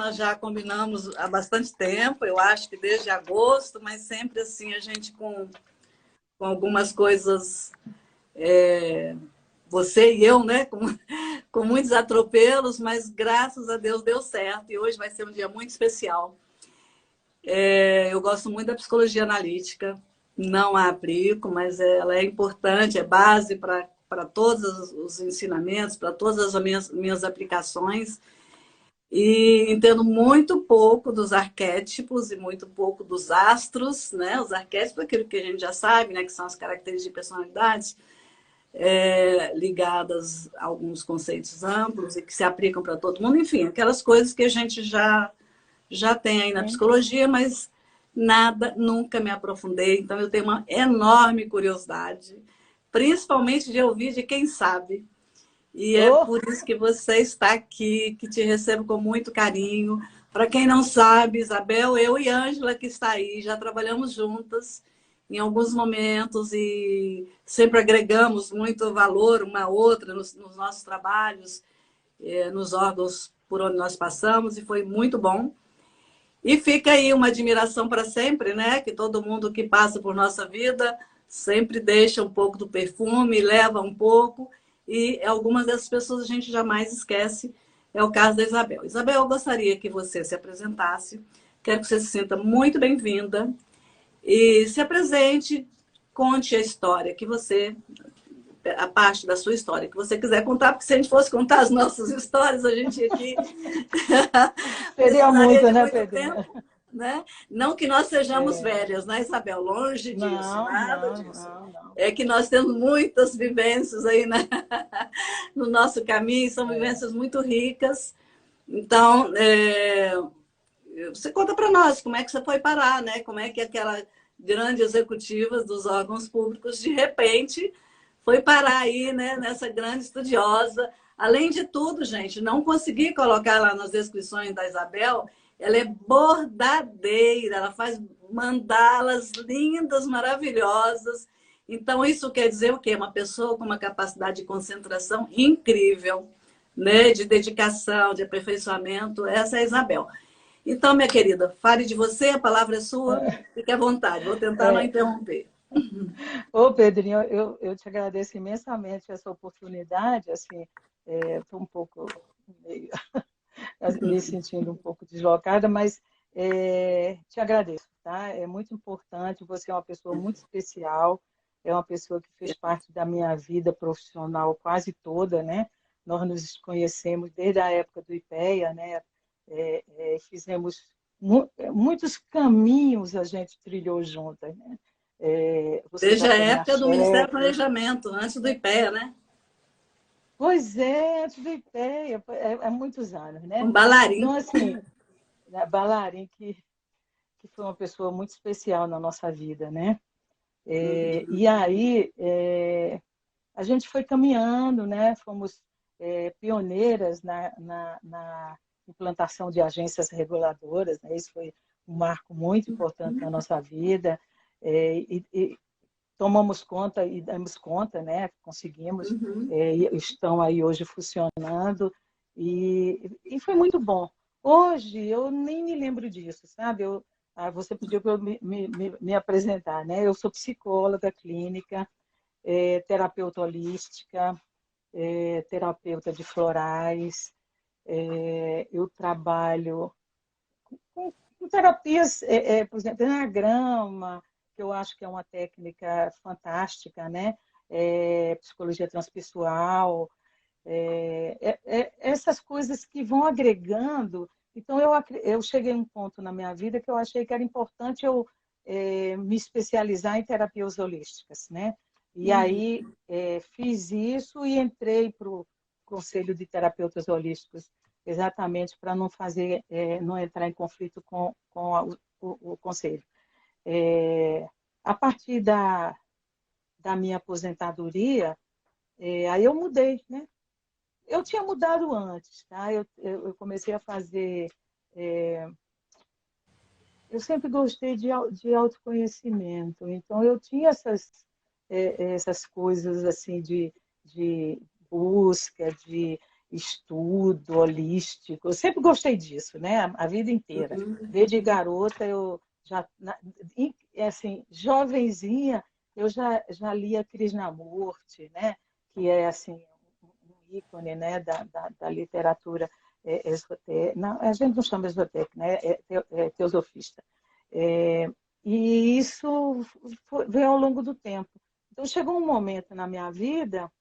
nós já combinamos há bastante tempo, eu acho que desde agosto, mas sempre assim, a gente com algumas coisas, você e eu, né? Com muitos atropelos, mas graças a Deus deu certo e hoje vai ser um dia muito especial. Eu gosto muito da psicologia analítica, não a aplico, mas ela é importante, é base para todos os ensinamentos, para todas as minhas aplicações. E entendo muito pouco dos arquétipos e muito pouco dos astros, né? Os arquétipos, aquilo que a gente já sabe, né? Que são as características de personalidades ligadas a alguns conceitos amplos e que se aplicam para todo mundo. Enfim, aquelas coisas que a gente já tem aí na psicologia, mas nada, nunca me aprofundei. Então, eu tenho uma enorme curiosidade, principalmente de ouvir de quem sabe. E é por isso que você está aqui, que te recebo com muito carinho. Para quem não sabe, Isabel, eu e Ângela, que está aí, já trabalhamos juntas em alguns momentos e sempre agregamos muito valor uma à outra nos nossos trabalhos, nos órgãos por onde nós passamos, e foi muito bom. E fica aí uma admiração para sempre, né? Que todo mundo que passa por nossa vida sempre deixa um pouco do perfume, leva um pouco, e algumas dessas pessoas a gente jamais esquece. É o caso da Isabel. Isabel, eu gostaria que você se apresentasse. Quero que você se sinta muito bem-vinda e se apresente, conte a história que você, a parte da sua história que você quiser contar, porque se a gente fosse contar as nossas histórias, a gente aqui Seria precisaria muito, de né, muito Pedrinho? tempo, né? Não que nós sejamos velhas, né, Isabel? Longe disso, Não, nada não, disso. não, não. É que nós temos muitas vivências aí, né? No nosso caminho, são vivências muito ricas. Então, você conta para nós como é que você foi parar, né? Como é que aquela grande executiva dos órgãos públicos, de repente, foi parar aí, né? Nessa grande estudiosa. Além de tudo, gente, não consegui colocar lá nas descrições da Isabel, ela é bordadeira, ela faz mandalas lindas, maravilhosas. Então, isso quer dizer o quê? Uma pessoa com uma capacidade de concentração incrível, né? De dedicação, de aperfeiçoamento. Essa é a Isabel. Então, minha querida, fale de você, a palavra é sua, fique à vontade, vou tentar não É, interromper. Ô, Pedrinho, eu te agradeço imensamente essa oportunidade, assim, estou um pouco meio, me sentindo um pouco deslocada, mas te agradeço, tá? É muito importante, você é uma pessoa muito especial, é uma pessoa que fez parte da minha vida profissional quase toda, né? Nós nos conhecemos desde a época do IPEA, né? Fizemos muitos caminhos, a gente trilhou juntas, né? Você Desde já a foi minha época do Ministério do chefe. Planejamento, antes do IPEA, né? Pois é, antes do IPEA, há muitos anos, né? Um bailarim. Então, assim, a Balarim, que foi uma pessoa muito especial na nossa vida, né? E aí, a gente foi caminhando, né? Fomos pioneiras na implantação de agências reguladoras, né? Isso foi um marco muito importante na nossa vida. E tomamos conta e damos conta, né? Conseguimos, estão aí hoje funcionando e foi muito bom. Hoje eu nem me lembro disso, sabe? Você pediu para eu me apresentar, né? Eu sou psicóloga clínica, terapeuta holística, terapeuta de florais, eu trabalho com terapias, por exemplo, enagrama, que eu acho que é uma técnica fantástica, né? Psicologia transpessoal, essas coisas que vão agregando. Então, eu cheguei a um ponto na minha vida que eu achei que era importante eu me especializar em terapias holísticas, né? E aí fiz isso e entrei para o Conselho de Terapeutas Holísticos, exatamente para não fazer, não entrar em conflito com o Conselho. A partir da minha aposentadoria, aí eu mudei, né? Eu tinha mudado antes, tá? Eu comecei a fazer. Eu sempre gostei de autoconhecimento, então eu tinha essas coisas assim de busca, estudo holístico. Eu sempre gostei disso, né? A vida inteira. Desde garota, eu já, assim, jovenzinha, eu já lia Krishnamurti, né? Que é assim um ícone, né? Da literatura esotérica. Não, a gente não chama esotérica, né? É teosofista. E isso veio ao longo do tempo. Então, chegou um momento na minha vida,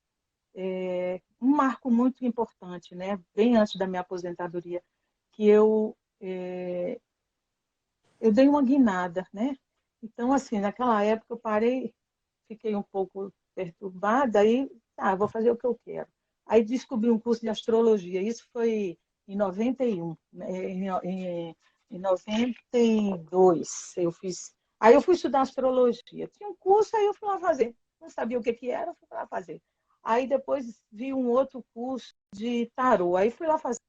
um marco muito importante, né? Bem antes da minha aposentadoria, que eu dei uma guinada, né? Então, assim, naquela época eu parei, fiquei um pouco perturbada, aí, vou fazer o que eu quero. Aí descobri um curso de astrologia, isso foi em 91, né? Em 92 eu fiz. Aí eu fui estudar astrologia. Tinha um curso, aí eu fui lá fazer. Não sabia o que que era, fui lá fazer. Aí depois vi um outro curso de tarô, aí fui lá fazer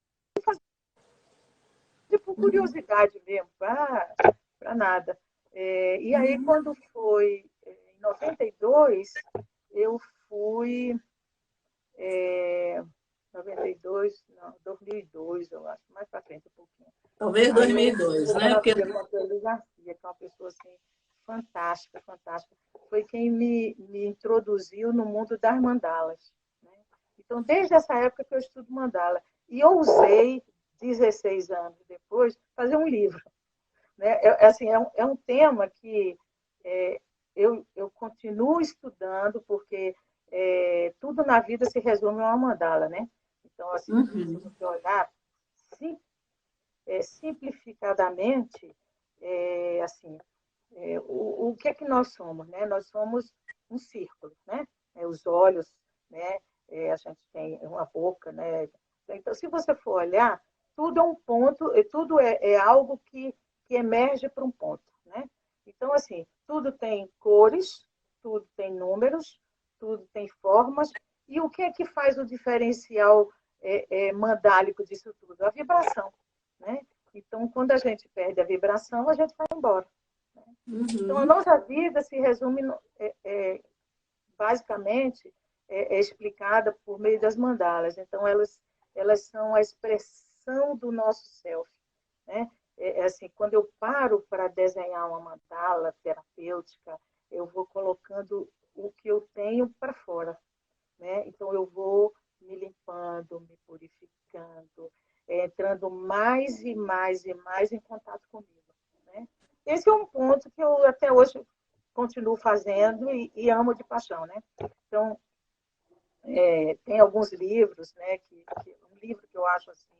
por curiosidade mesmo, para nada. E aí, quando foi em 92, eu fui. 92, não, 2002, eu acho, mais para frente um pouquinho. Talvez Aí eu 2002, né? Porque... com a Clélia Garcia, que é uma pessoa assim, fantástica, fantástica. Foi quem me introduziu no mundo das mandalas. Né? Então, desde essa época que eu estudo mandala. E eu usei, 16 anos depois, fazer um livro. Né? Assim, é um tema que eu continuo estudando, porque tudo na vida se resume a uma mandala. Né? Então, assim, se você olhar sim, simplificadamente, assim, o que é que nós somos? Né? Nós somos um círculo, né? Os olhos, né? A gente tem uma boca, né? Então, se você for olhar, tudo é um ponto, tudo é algo que emerge para um ponto, né? Então, assim, tudo tem cores, tudo tem números, tudo tem formas, e o que é que faz o diferencial mandálico disso tudo? A vibração, né? Então, quando a gente perde a vibração, a gente vai embora. Né? Então, a nossa vida se resume, basicamente, explicada por meio das mandalas. Então, elas são a expressão do nosso self. Né? Assim, quando eu paro para desenhar uma mandala terapêutica, eu vou colocando o que eu tenho para fora. Né? Então, eu vou me limpando, me purificando, entrando mais e mais e mais em contato comigo. Né? Esse é um ponto que eu até hoje continuo fazendo e amo de paixão. Né? Então, tem alguns livros, né, um livro que eu acho assim,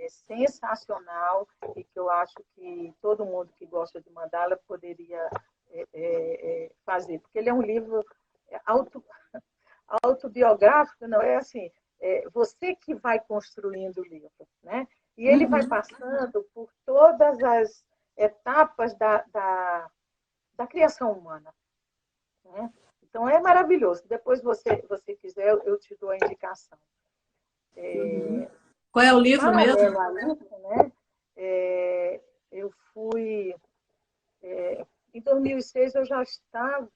sensacional e que eu acho que todo mundo que gosta de mandala poderia fazer, porque ele é um livro autobiográfico, não é assim, você que vai construindo o livro, né? E ele vai passando por todas as etapas da criação humana, né? Então é maravilhoso. Depois você quiser, eu te dou a indicação. Qual é o livro mesmo? Paralelo a isso, né? Eu fui em 2006 eu já estava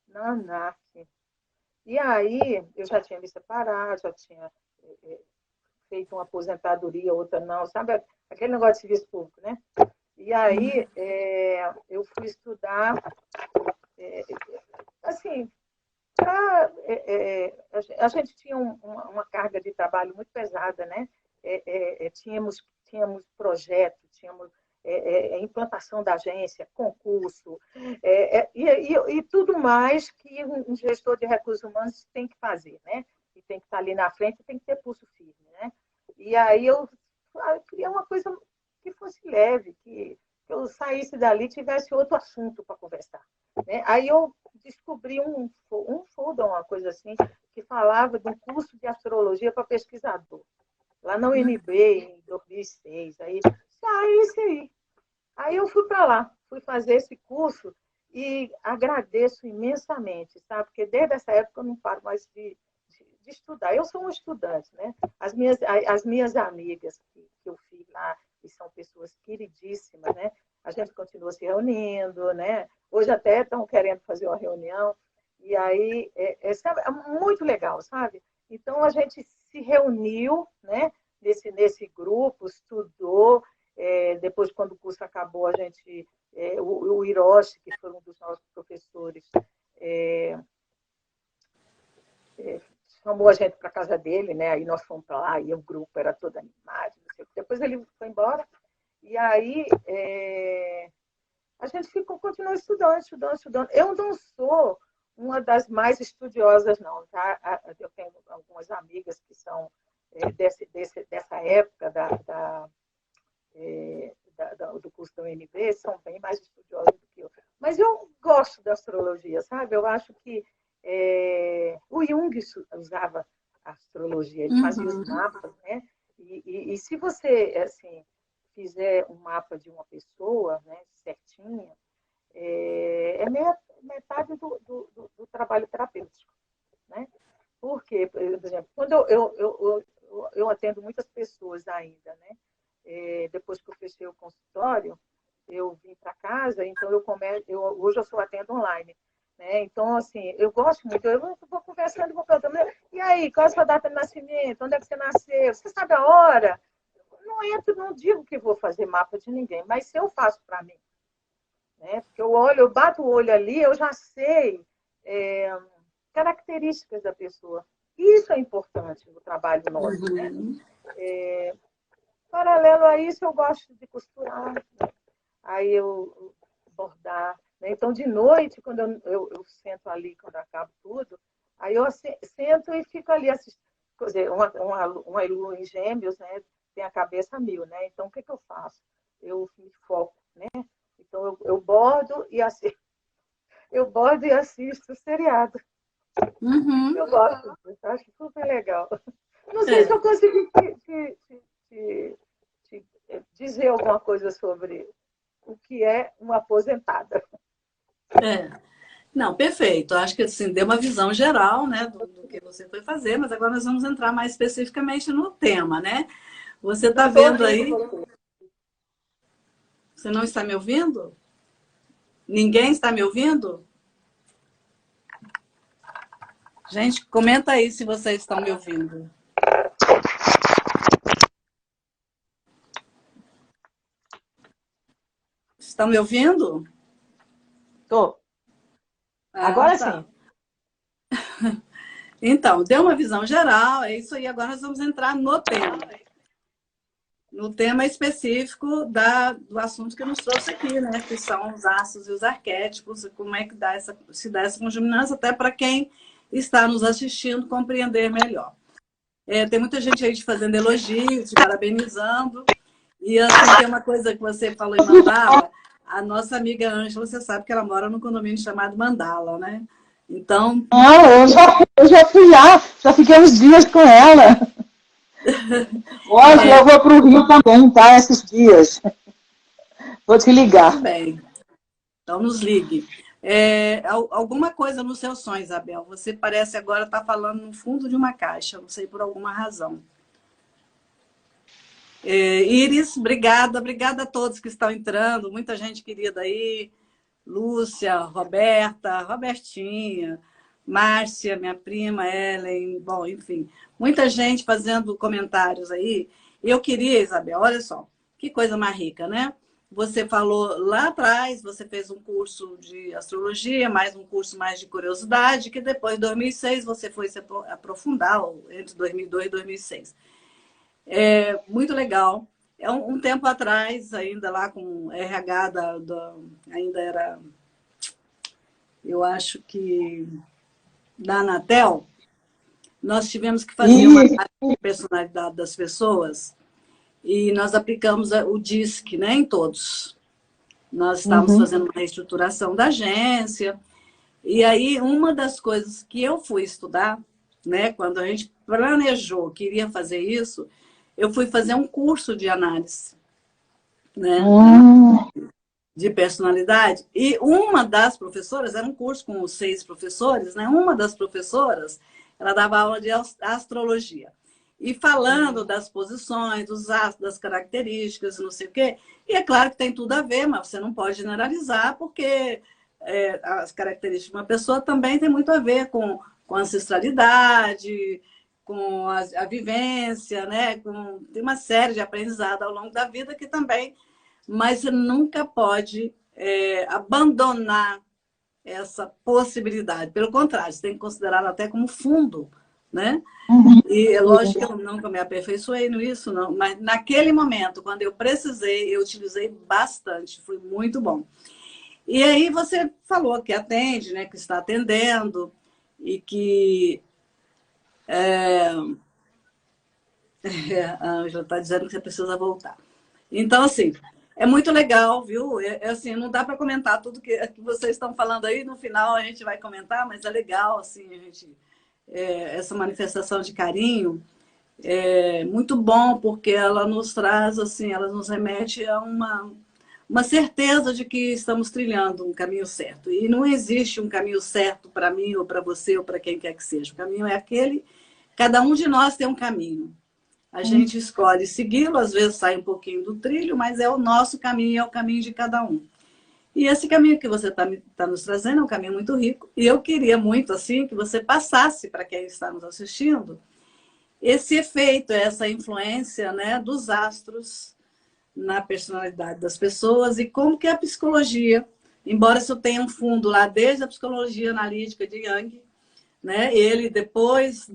na ANAC. E aí, eu já tinha me separado, já tinha feito uma aposentadoria, outra não, sabe? Aquele negócio de serviço público, né? E aí, eu fui estudar, assim, a gente tinha uma carga de trabalho muito pesada, né? Tínhamos projetos, tínhamos implantação da agência, concurso, e tudo mais que um gestor de recursos humanos tem que fazer, né? E tem que estar ali na frente, tem que ter pulso firme, né? E aí eu queria uma coisa que fosse leve, que eu saísse dali e tivesse outro assunto para conversar. Né? Aí eu descobri um folder, uma coisa assim, que falava de um curso de astrologia para pesquisador, lá na UNB, em 2006. Aí, isso aí. Aí eu fui para lá, fui fazer esse curso e agradeço imensamente, sabe? Porque desde essa época eu não paro mais de estudar. Eu sou um estudante, né? As minhas amigas que eu fiz lá, que são pessoas queridíssimas, né? A gente continua se reunindo, né? Hoje até estão querendo fazer uma reunião. E aí, sabe, é muito legal, sabe? Então, a gente se reuniu, né, nesse grupo, estudou. Depois, quando o curso acabou, a gente, o Hiroshi, que foi um dos nossos professores, chamou a gente para a casa dele, né? Aí nós fomos para lá, e o grupo era todo animado. Não sei o quê. Depois ele foi embora, e aí a gente continuou estudando. Eu não sou uma das mais estudiosas, não, tá? Eu tenho algumas amigas que são dessa época do curso da UNB, são bem mais estudiosas do que eu. Mas eu gosto da astrologia, sabe? Eu acho que o Jung usava a astrologia, ele fazia os mapas, né? E se você, assim, fizer um mapa de uma pessoa, né, certinha, metade do trabalho terapêutico, né? Porque, por exemplo, quando eu atendo muitas pessoas ainda, né? Depois que eu fechei o consultório, eu vim para casa, então hoje eu só atendo online. Né? Então, assim, eu gosto muito, eu vou conversando, vou perguntando, e aí, qual é a sua data de nascimento? Onde é que você nasceu? Você sabe a hora? Não digo que vou fazer mapa de ninguém, mas se eu faço para mim, né? Porque eu bato o olho ali, eu já sei características da pessoa. Isso é importante no trabalho nosso, né? Paralelo a isso, eu gosto de costurar, né? Aí eu bordar. Né? Então, de noite, quando eu sento ali, quando acabo tudo, aí eu sento e fico ali assistindo. Quer dizer, uma lua em Gêmeos, né? Tem a cabeça a mil, né? Então, o que eu faço? Eu me foco, né? Então, eu bordo e assisto. Eu bordo e assisto o seriado. Eu gosto disso, acho super legal. Não sei se eu consegui te dizer alguma coisa sobre o que é uma aposentada. Não, perfeito. Acho que assim, deu uma visão geral, né, do que você foi fazer, mas agora nós vamos entrar mais especificamente no tema, né? Você está vendo aí? Você não está me ouvindo? Ninguém está me ouvindo? Gente, comenta aí se vocês estão me ouvindo. Estão me ouvindo? Estou. Agora sim. Então, deu uma visão geral, é isso aí. Agora nós vamos entrar no tema. No tema específico do assunto que nos trouxe aqui, né? Que são os astros e os arquétipos, e como é que se dá essa conjuminância, até para quem está nos assistindo compreender melhor. Tem muita gente aí te fazendo elogios, te parabenizando. E assim, tem uma coisa que você falou em Mandala, a nossa amiga Ângela, você sabe que ela mora num condomínio chamado Mandala, né? Então... eu já fui lá, já fiquei uns dias com ela. Hoje eu vou para o Rio também, tá? Esses dias. Vou te ligar. Muito bem. Então, nos ligue. Alguma coisa no seu sonho, Isabel. Você parece agora estar falando no fundo de uma caixa, não sei por alguma razão. Iris, obrigada. Obrigada a todos que estão entrando. Muita gente querida aí. Lúcia, Roberta, Robertinha, Márcia, minha prima, Ellen. Bom, enfim, muita gente fazendo comentários aí. Eu queria, Isabel, olha só, que coisa mais rica, né? Você falou lá atrás, você fez um curso de astrologia, mais um curso mais de curiosidade, que depois, em 2006, você foi se aprofundar, entre 2002 e 2006. Muito legal. Um tempo atrás, ainda lá com RH ainda era, eu acho que da Anatel, nós tivemos que fazer uma análise de personalidade das pessoas e nós aplicamos o DISC, né, em todos. Nós estávamos fazendo uma reestruturação da agência. E aí, uma das coisas que eu fui estudar, né, quando a gente planejou que iria fazer isso, eu fui fazer um curso de análise, né, de personalidade. E uma das professoras, era um curso com 6 professores, né, uma das professoras, ela dava aula de astrologia. E falando das posições, dos astros, das características, não sei o quê. E é claro que tem tudo a ver, mas você não pode generalizar, porque as características de uma pessoa também tem muito a ver com ancestralidade, com a vivência, né? Tem uma série de aprendizado ao longo da vida que também, mas você nunca pode abandonar essa possibilidade. Pelo contrário, você tem que considerar até como fundo, né? E é lógico que eu nunca me aperfeiçoei nisso, não, mas naquele momento, quando eu precisei, eu utilizei bastante, foi muito bom. E aí você falou que atende, né, que está atendendo e que a Ângela está dizendo que você precisa voltar. Então, assim, é muito legal, viu? Assim, não dá para comentar tudo que vocês estão falando aí, no final a gente vai comentar, mas é legal, assim, a gente, essa manifestação de carinho é muito bom, porque ela nos traz, assim, ela nos remete a uma certeza de que estamos trilhando um caminho certo. E não existe um caminho certo para mim, ou para você, ou para quem quer que seja. O caminho é aquele, cada um de nós tem um caminho. A gente escolhe segui-lo, às vezes sai um pouquinho do trilho, mas é o nosso caminho, é o caminho de cada um. E esse caminho que você tá nos trazendo é um caminho muito rico. E eu queria muito, assim, que você passasse para quem está nos assistindo esse efeito, essa influência, né, dos astros na personalidade das pessoas e como que a psicologia, embora isso tenha um fundo lá desde a psicologia analítica de Jung, né? Ele, depois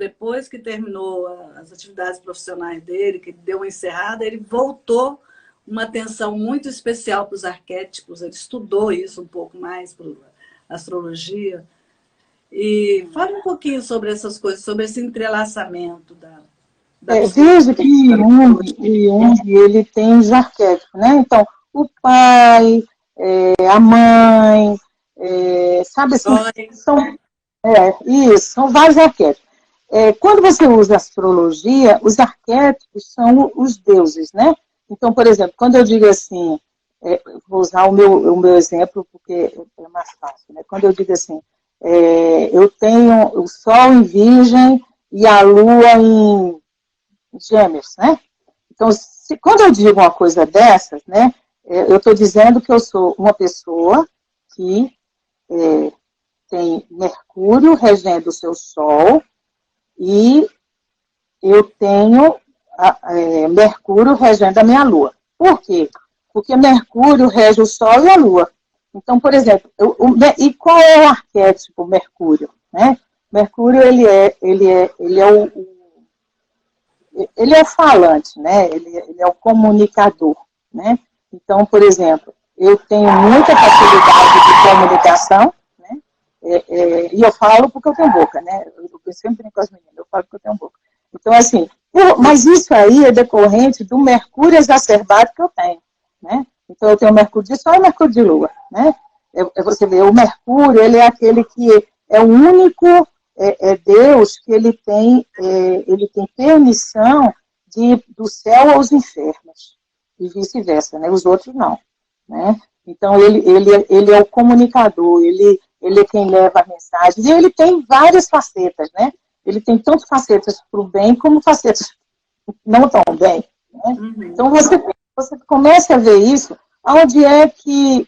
que terminou as atividades profissionais dele, que deu uma encerrada, ele voltou uma atenção muito especial para os arquétipos, ele estudou isso um pouco mais para a astrologia. E fala um pouquinho sobre essas coisas, sobre esse entrelaçamento veja que Jung, ele tem os arquétipos, né? Então, o pai, a mãe, sabe assim, são vários arquétipos. Quando você usa astrologia, os arquétipos são os deuses, né? Então, por exemplo, quando eu digo assim, vou usar o meu exemplo porque é mais fácil, né? Quando eu digo assim, eu tenho o Sol em Virgem e a Lua em Gêmeos, né? Então, quando eu digo uma coisa dessas, né, eu estou dizendo que eu sou uma pessoa que tem Mercúrio regendo o seu Sol e eu tenho Mercúrio regendo a minha Lua. Por quê? Porque Mercúrio rege o Sol e a Lua. Então, por exemplo, e qual é o arquétipo Mercúrio? Né? Mercúrio, ele é o falante, né? Ele é o comunicador, né? Então, por exemplo, eu tenho muita facilidade de comunicação, né? E eu falo porque eu tenho boca, né? Eu sempre brinco com as meninas, eu falo porque eu tenho boca. Então, assim, mas isso aí é decorrente do Mercúrio exacerbado que eu tenho, né? Então, eu tenho Mercúrio de Sol e Mercúrio de Lua, né? Você vê, o Mercúrio, ele é aquele que é o único Deus que ele tem permissão de ir do céu aos infernos, e vice-versa, né? Os outros não, né? Então, ele é o comunicador, ele é quem leva a mensagem, e ele tem várias facetas, né? Ele tem tanto facetas para o bem, como facetas não tão bem, né? Então, você começa a ver isso, onde é que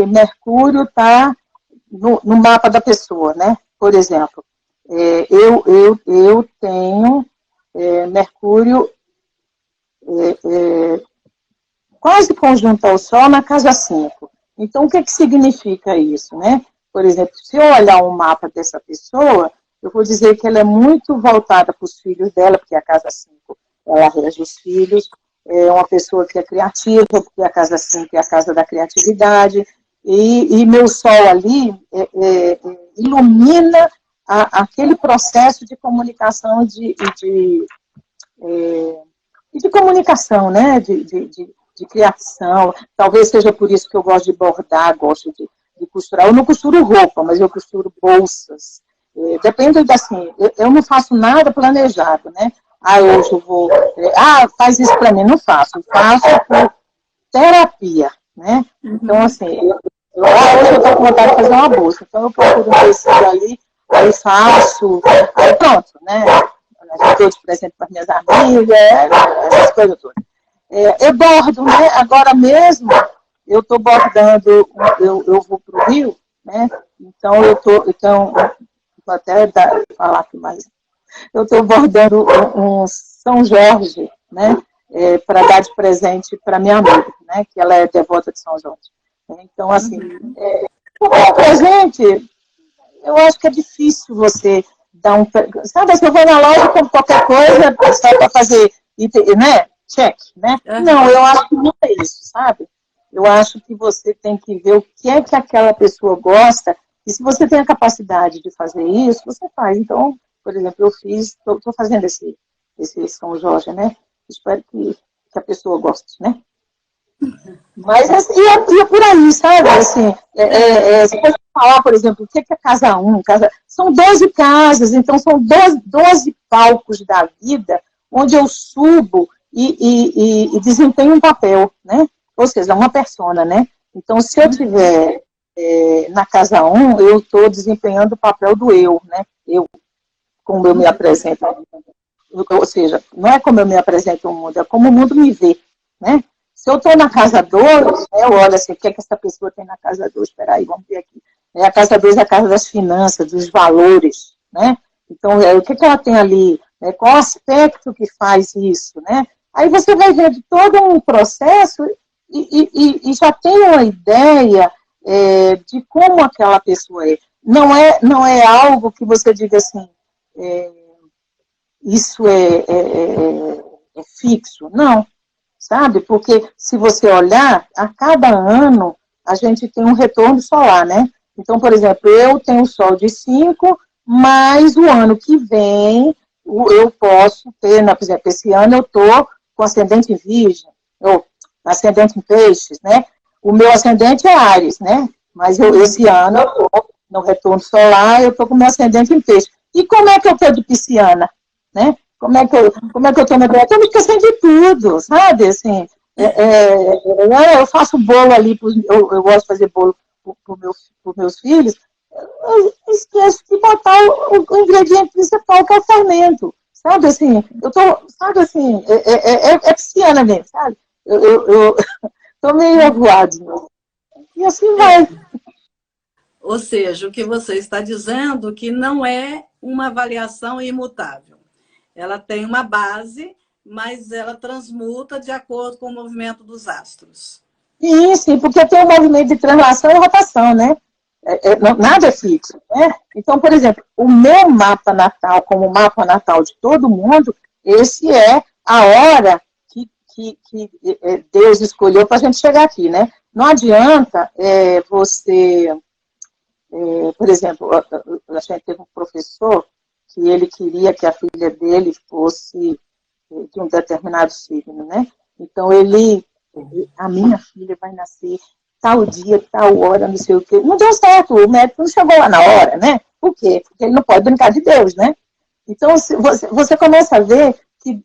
Mercúrio está no mapa da pessoa, né? Por exemplo, eu tenho Mercúrio quase conjunto ao Sol na casa 5. Então, o que significa isso, né? Por exemplo, se eu olhar um mapa dessa pessoa, eu vou dizer que ela é muito voltada para os filhos dela, porque a casa 5, ela rege os filhos, é uma pessoa que é criativa, porque a casa 5 é a casa da criatividade, e meu Sol ali ilumina aquele processo de comunicação e de comunicação, né? De criação. Talvez seja por isso que eu gosto de bordar, gosto de costurar. Eu não costuro roupa, mas eu costuro bolsas. Depende, assim, eu não faço nada planejado, né? Hoje eu vou... faz isso para mim. Não faço. Eu faço por terapia, né? Então, assim, hoje eu estou com vontade de fazer uma bolsa. Então, eu procuro um tecido ali, aí faço, aí pronto, né? Eu dou de presente para minhas amigas, essas coisas todas. Eu bordo, né? Agora mesmo, eu estou bordando, eu vou para o Rio, né? Então, vou até falar aqui mais. eu estou bordando um São Jorge, né? Para dar de presente para minha mãe, né? Que ela é devota de São Jorge. Então, assim, o presente, eu acho que é difícil você dar um... Sabe, se eu vou na loja com qualquer coisa, só para fazer, né? Check, né? Não, eu acho que não é isso, sabe? Eu acho que você tem que ver o que é que aquela pessoa gosta, e se você tem a capacidade de fazer isso, você faz. Então, por exemplo, eu estou fazendo esse São Jorge, né? Espero que a pessoa goste, né? Mas assim, é por aí, sabe? Assim, se você falar, por exemplo, o que é casa 1? São 12 casas, então são 12 palcos da vida onde eu subo e desempenho um papel, né? Ou seja, uma persona, né? Então, se eu estiver na casa 1, eu estou desempenhando o papel do eu, né? Eu, como eu me apresento. Ou seja, não é como eu me apresento ao mundo, é como o mundo me vê, né? Se eu estou na casa 2, eu olho assim, o que é que essa pessoa tem na casa 2? Espera aí, vamos ver aqui. A casa 2 é a casa das finanças, dos valores, né? Então, o que ela tem ali? Qual aspecto que faz isso, né? Aí você vai vendo todo um processo e já tem uma ideia de como aquela pessoa é. Não é algo que você diga assim, isso é fixo. Não, sabe? Porque se você olhar, a cada ano a gente tem um retorno solar, né? Então, por exemplo, eu tenho o sol de 5, mas o ano que vem eu posso ter, por exemplo, esse ano eu estou com ascendente em virgem, ou ascendente em peixes, né? O meu ascendente é Áries, né? Mas esse ano eu estou no retorno solar, eu estou com o meu ascendente em peixe. E como é que eu estou de pisciana, né? Como é que eu estou na Estou me esquecendo de tudo, sabe? Assim, eu faço bolo ali, eu gosto de fazer bolo para os meus filhos, eu esqueço de botar o ingrediente principal, que é o fermento, sabe? Assim, eu tô, sabe assim, pisciana mesmo, sabe? Eu tô meio avoado, e assim vai. Ou seja, o que você está dizendo que não é uma avaliação imutável. Ela tem uma base, mas ela transmuta de acordo com o movimento dos astros. Sim, porque tem o movimento de translação e rotação, né? Nada é fixo, né? Então, por exemplo, o meu mapa natal, como o mapa natal de todo mundo, esse é a hora que Deus escolheu para a gente chegar aqui, né? Não adianta você... por exemplo, a gente teve um professor que ele queria que a filha dele fosse de um determinado signo, né? Então, a minha filha vai nascer tal dia, tal hora, não sei o quê. Não deu certo, o médico não chegou lá na hora, né? Por quê? Porque ele não pode brincar de Deus, né? Então, você começa a ver que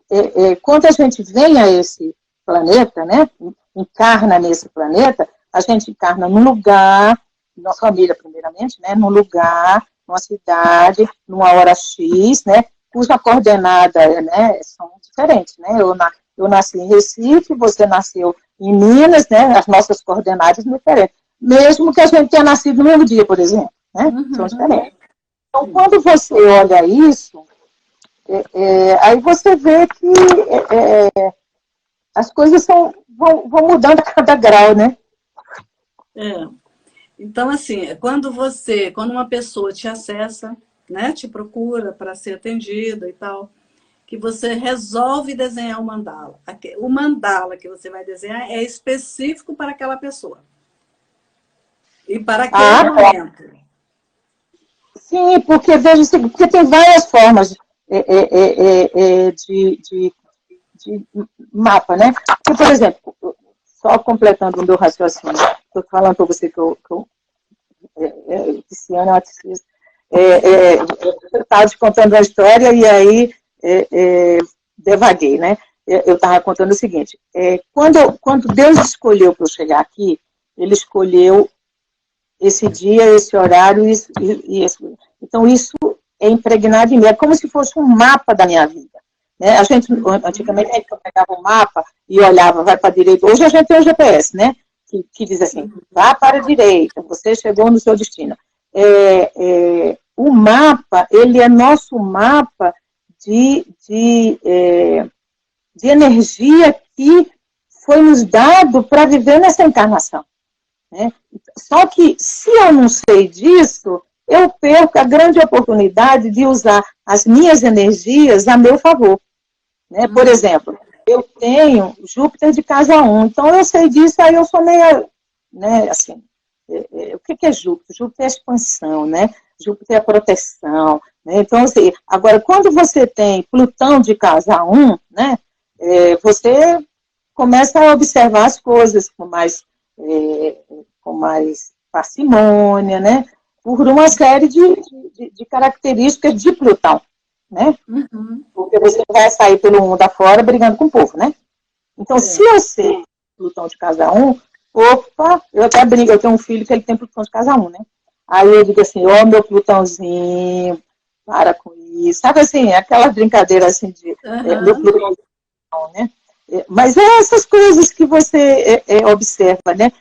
quando a gente vem a esse planeta, né? Encarna nesse planeta, a gente encarna num lugar, nossa família primeiramente, né? Num lugar, numa cidade, numa hora X, né? Cuja coordenada, né? São diferentes, né? Eu nasci em Recife, você nasceu em Minas, né? As nossas coordenadas são diferentes. Mesmo que a gente tenha nascido no mesmo dia, por exemplo, né? São diferentes. Então, quando você olha isso, aí você vê que as coisas vão mudando a cada grau, né? Então, assim, quando uma pessoa te acessa, né? Te procura para ser atendida e tal, que você resolve desenhar o mandala. O mandala que você vai desenhar é específico para aquela pessoa. E para aquele momento. Sim, porque porque tem várias formas de mapa, né? Porque, por exemplo, só completando o meu raciocínio, estou falando para você que eu pisciana, eu estava te contando a história e aí devaguei, né? Eu estava contando o seguinte, quando Deus escolheu para eu chegar aqui, Ele escolheu esse dia, esse horário, então isso é impregnado em mim, é como se fosse um mapa da minha vida. Né? Antigamente, a gente pegava um mapa e olhava, vai para a direita, hoje a gente tem o GPS, né? Que diz assim, vá para a direita, você chegou no seu destino. O mapa, ele é nosso mapa de energia que foi nos dado para viver nessa encarnação. Né? Só que, se eu não sei disso, eu perco a grande oportunidade de usar as minhas energias a meu favor. Né? Por exemplo, eu tenho Júpiter de casa 1, então eu sei disso, aí eu sou meio, né, assim, o que é Júpiter? Júpiter é expansão, né? Júpiter é proteção, né? Então, assim, agora, quando você tem Plutão de casa 1, né, você começa a observar as coisas com mais parcimônia, né? Por uma série de características de Plutão, né? Porque você vai sair pelo mundo afora brigando com o povo, né? Então, se eu sei Plutão de casa 1, opa, eu até brinco, eu tenho um filho que ele tem Plutão de casa 1, né? Aí eu digo assim, ó, meu Plutãozinho, para com isso. Sabe assim, aquela brincadeira assim de meu Plutãozinho, né? Mas é essas coisas que você observa, né?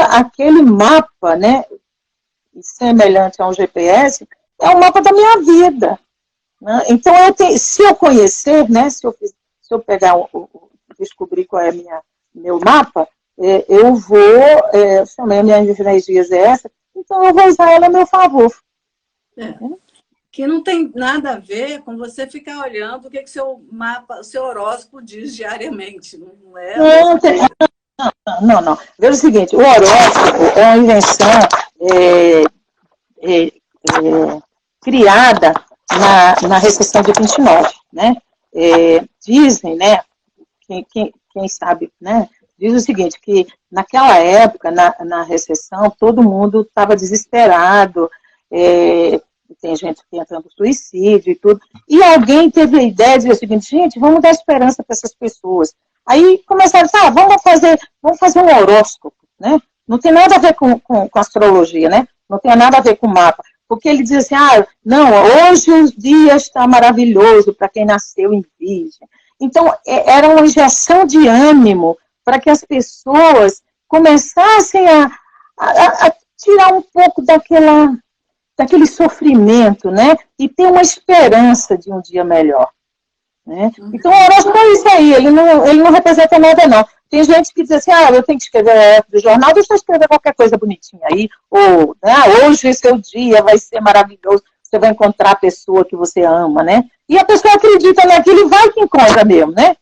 Aquele mapa, né, semelhante a um GPS, é o mapa da minha vida. Né? Então, se eu conhecer, né, se eu pegar, descobrir qual é meu mapa, eu vou, chamei minhas energias essa, então eu vou usar ela a meu favor. Que não tem nada a ver com você ficar olhando o que seu mapa, o seu horóscopo diz diariamente, não é? Não. Veja o seguinte, o horóscopo é uma invenção criada na recessão de 29, né? Dizem, né? Quem sabe, né? Diz o seguinte, que naquela época, na recessão, todo mundo estava desesperado, tem gente tentando suicídio e tudo, e alguém teve a ideia de dizer o seguinte, gente, vamos dar esperança para essas pessoas. Aí começaram, vamos fazer um horóscopo, né? Não tem nada a ver com astrologia, né? Não tem nada a ver com mapa. Porque ele diz assim, não, hoje o dia está maravilhoso para quem nasceu em Virgem. Então, era uma injeção de ânimo para que as pessoas começassem a tirar um pouco daquele sofrimento, né? E ter uma esperança de um dia melhor. Né? Então, o horóscopo é isso aí, ele não representa nada, não. Tem gente que diz assim, eu tenho que escrever do jornal, deixa eu escrever qualquer coisa bonitinha aí, ou, né, hoje seu dia vai ser maravilhoso, você vai encontrar a pessoa que você ama, né? E a pessoa acredita naquilo e vai que encontra mesmo, né?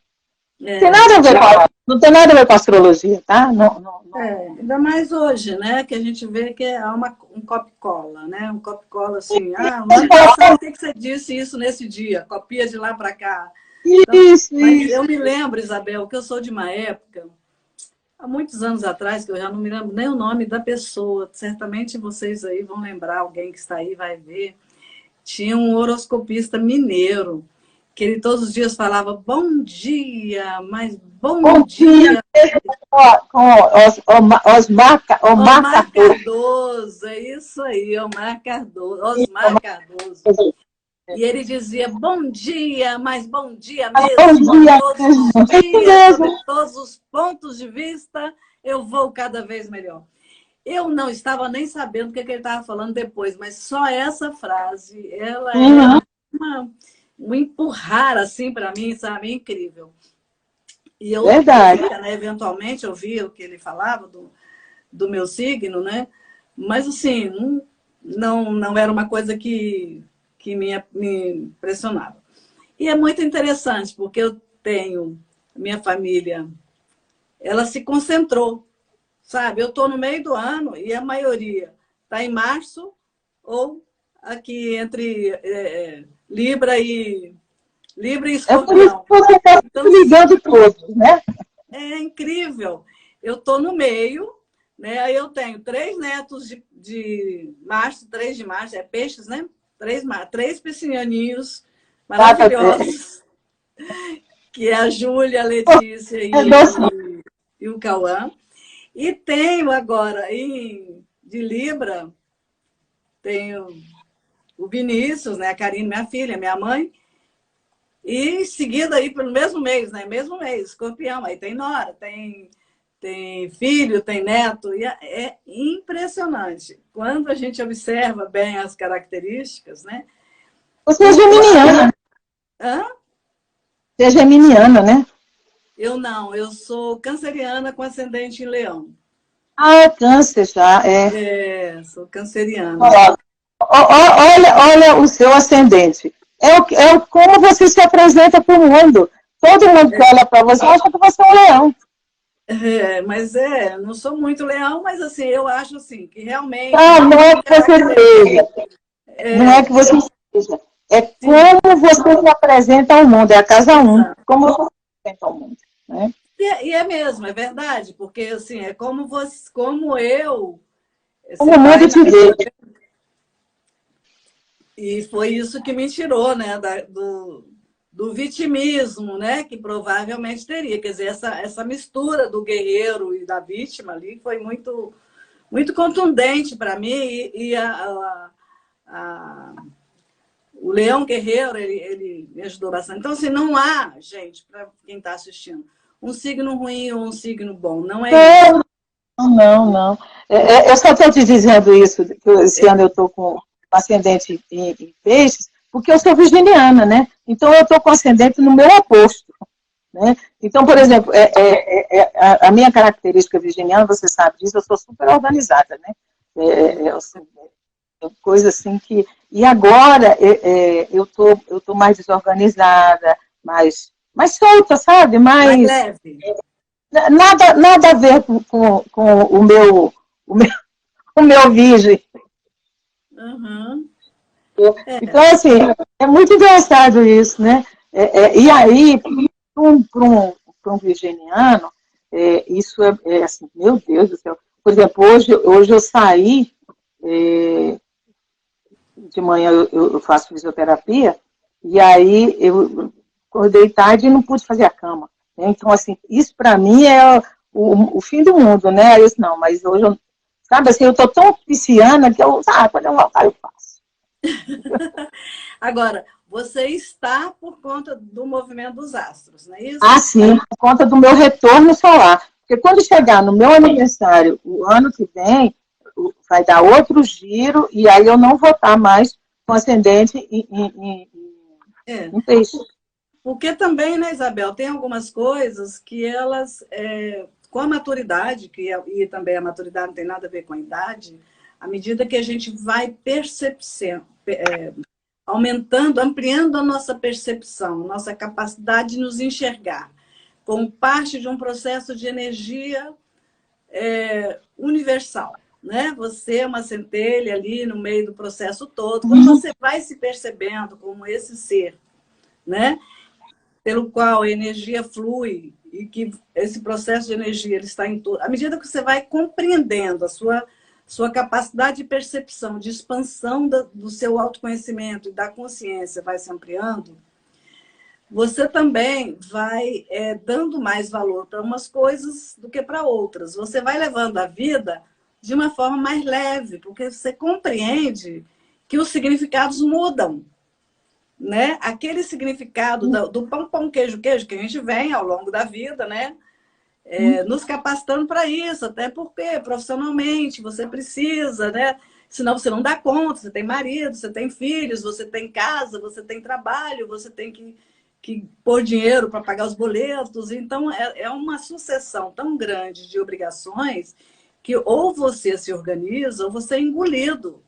Não tem nada a ver não tem nada a ver com a astrologia, tá? Não. Ainda mais hoje, né? Que a gente vê que é um copia-cola, né? Um copia-cola assim, por que você disse isso nesse dia? Copia de lá para cá. Então, isso. Eu me lembro, Isabel, que eu sou de uma época, há muitos anos atrás, que eu já não me lembro nem o nome da pessoa, certamente vocês aí vão lembrar, alguém que está aí vai ver. Tinha um horoscopista mineiro, que ele todos os dias falava, bom dia, mas bom dia. Com Osmar Cardoso, é isso aí, Osmar Cardoso. E ele dizia, bom dia, mas bom dia mesmo, todos os dias, sobre todos os pontos de vista, eu vou cada vez melhor. Eu não estava nem sabendo o que ele estava falando depois, mas só essa frase, ela é um empurrar assim para mim, sabe? Incrível. E eu via, né, eventualmente, eu via o que ele falava do meu signo, né? Mas assim, não era uma coisa que me impressionava. E é muito interessante, porque eu tenho, minha família, ela se concentrou, sabe? Eu estou no meio do ano e a maioria está em março ou aqui entre Libra e Escorpião. É por isso que você está ligando todos, né? É incrível. Eu estou no meio, né? Aí eu tenho 3 netos de março, 3 de março, é peixes, né? 3 piscianinhos maravilhosos, que é a Júlia, a Letícia e o Cauã. E tenho agora, de Libra, tenho o Vinícius, né? A Karine, minha filha, minha mãe. E em seguida, aí, pelo mesmo mês, né? Mesmo mês, Escorpião. Aí tem nora, tem filho, tem neto. E é impressionante. Quando a gente observa bem as características, né? Você é geminiana. Hã? Você é geminiana, né? Eu não, eu sou canceriana com ascendente em leão. Ah, é câncer já, é. É, sou canceriana. Ó, olha o seu ascendente. Como você se apresenta para o mundo. Todo mundo que olha para você acha que você é um leão. Mas não sou muito leão, mas assim, eu acho assim, que realmente Ah, tem não é muita que você característica. seja. Não é que você seja. É Sim, como você se apresenta ao mundo. É a casa um. exato. Como você se apresenta ao mundo. Né? E é mesmo, é verdade, porque assim, é como você, como eu, Como você o mundo vai na. te vê. E foi isso que me tirou, né, do vitimismo, né, que provavelmente teria. Quer dizer, essa mistura do guerreiro e da vítima ali foi muito, muito contundente para mim. E a, o Leão Guerreiro, ele me ajudou bastante. Então, assim, não há, gente, para quem está assistindo, um signo ruim ou um signo bom. Não é isso. Não. Eu só estou te dizendo isso, que esse ano eu estou com ascendente em peixes, porque eu sou virginiana, né? Então eu estou com ascendente no meu oposto. Né? Então, por exemplo, a minha característica virginiana, você sabe disso, eu sou super organizada, né? Coisa assim que... E agora eu tô mais desorganizada, mais solta, sabe? Mais Mais... leve. Nada a ver com o meu, o meu virgem. Uhum. Então, assim, é muito engraçado isso, né? E aí, para um virginiano, isso é assim, meu Deus do céu. Por exemplo, hoje eu saí, de manhã eu faço fisioterapia, e aí eu acordei tarde e não pude fazer a cama. Né? Então, assim, isso para mim é o fim do mundo, né? Aí eu disse, não, mas hoje, sabe assim, eu estou tão pisciana que quando eu voltar eu faço. Agora, você está por conta do movimento dos astros, não é Ah, isso? sim, por conta do meu retorno solar. Porque quando chegar no meu aniversário, o ano que vem, vai dar outro giro, e aí eu não vou estar mais com ascendente É. em peixe. Porque também, né, Isabel, tem algumas coisas que elas, com a maturidade, e também a maturidade não tem nada a ver com a idade, à medida que a gente vai aumentando, ampliando a nossa percepção, nossa capacidade de nos enxergar como parte de um processo de energia universal. Né? Você é uma centelha ali no meio do processo todo. Quando você vai se percebendo como esse ser, né? Pelo qual a energia flui e que esse processo de energia ele está em todo. À medida que você vai compreendendo a sua capacidade de percepção, de expansão do seu autoconhecimento e da consciência vai se ampliando, você também vai dando mais valor para umas coisas do que para outras. Você vai levando a vida de uma forma mais leve, porque você compreende que os significados mudam. Né? Aquele significado do pão, pão, queijo, queijo, que a gente vem ao longo da vida, né? Nos capacitando para isso, até porque profissionalmente você precisa, né? Senão você não dá conta, você tem marido, você tem filhos, você tem casa, você tem trabalho, você tem que pôr dinheiro para pagar os boletos. Então, é uma sucessão tão grande de obrigações que ou você se organiza ou você é engolido,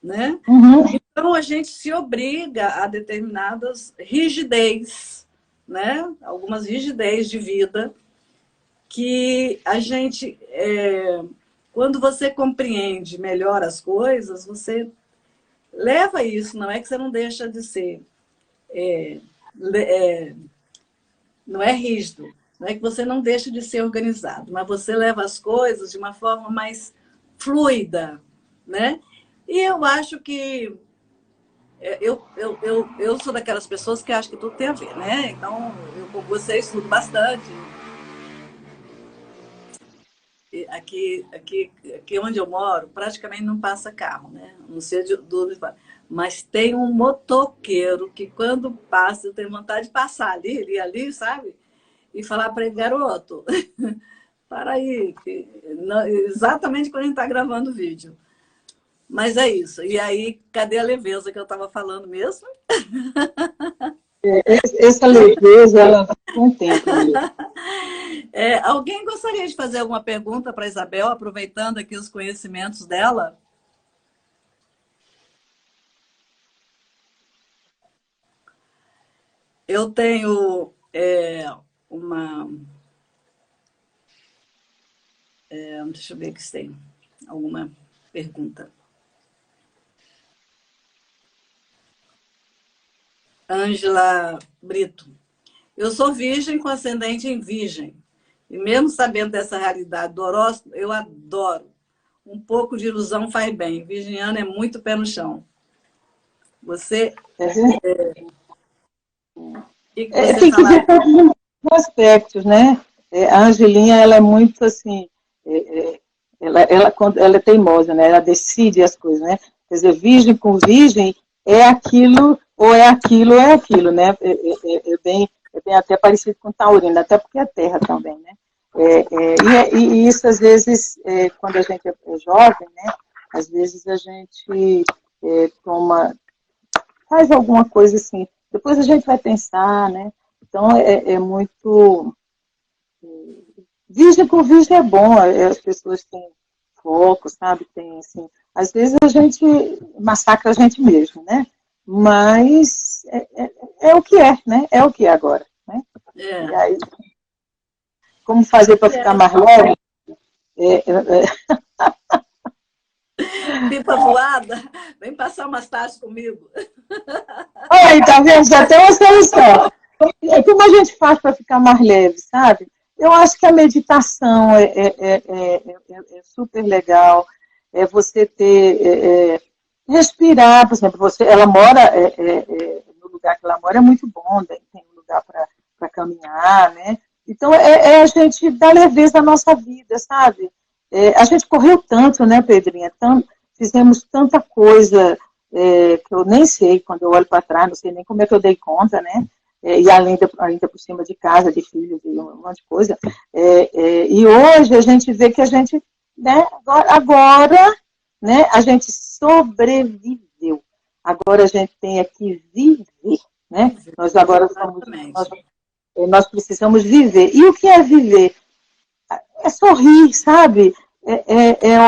né? Uhum. Então, a gente se obriga a determinadas rigidez, né? Algumas rigidez de vida que a gente, quando você compreende melhor as coisas, você leva isso, não é que você não deixa de ser, não é rígido, não é que você não deixa de ser organizado, mas você leva as coisas de uma forma mais fluida, né? E eu acho que eu sou daquelas pessoas que acham que tudo tem a ver, né? Então, eu com você estudo bastante. Aqui onde eu moro, praticamente não passa carro, né? Não sei do mas tem um motoqueiro que quando passa, eu tenho vontade de passar ali, sabe? E falar para ele, garoto, para aí, exatamente quando a gente está gravando o vídeo. Mas é isso. E aí, cadê a leveza que eu estava falando mesmo? Essa leveza, ela contempla mesmo. Alguém gostaria de fazer alguma pergunta para a Isabel, aproveitando aqui os conhecimentos dela? Eu tenho uma... deixa eu ver aqui se tem alguma pergunta. Ângela Brito. Eu sou virgem com ascendente em virgem. E mesmo sabendo dessa realidade do horóscopo, eu adoro. Um pouco de ilusão faz bem. Virginiana é muito pé no chão. Você... Tem que ver todos os aspectos, né? A Angelinha, ela é muito assim... ela é teimosa, né? Ela decide as coisas, né? Quer dizer, virgem com virgem é aquilo, ou é aquilo, ou é aquilo, né? É bem até parecido com taurina, até porque é terra também, né? E isso, às vezes, quando a gente é jovem, né? Às vezes a gente faz alguma coisa assim. Depois a gente vai pensar, né? Então, é muito... Virgem com virgem é bom, as pessoas têm foco, sabe? Tem, assim, às vezes a gente massacra a gente mesmo, né? Mas é o que é, né? É o que é agora, né? E aí, como fazer para ficar mais leve? Pipa voada, vem passar umas tardes comigo. Olha aí, tá vendo? Já tem uma solução. Como a gente faz para ficar mais leve, sabe? Eu acho que a meditação é super legal. É você ter... respirar, por exemplo, ela mora... no lugar que ela mora é muito bom, tem um lugar para caminhar, né? Então, a gente dar leveza à nossa vida, sabe? A gente correu tanto, né, Pedrinha? Fizemos tanta coisa que eu nem sei, quando eu olho para trás, não sei nem como é que eu dei conta, né? E ainda por cima de casa, de filhos, de um monte de coisa. E hoje a gente vê que a gente, né, agora, né, a gente sobreviveu. Agora a gente tem que viver, né? Nós agora nós precisamos viver. E o que é viver? É sorrir, sabe?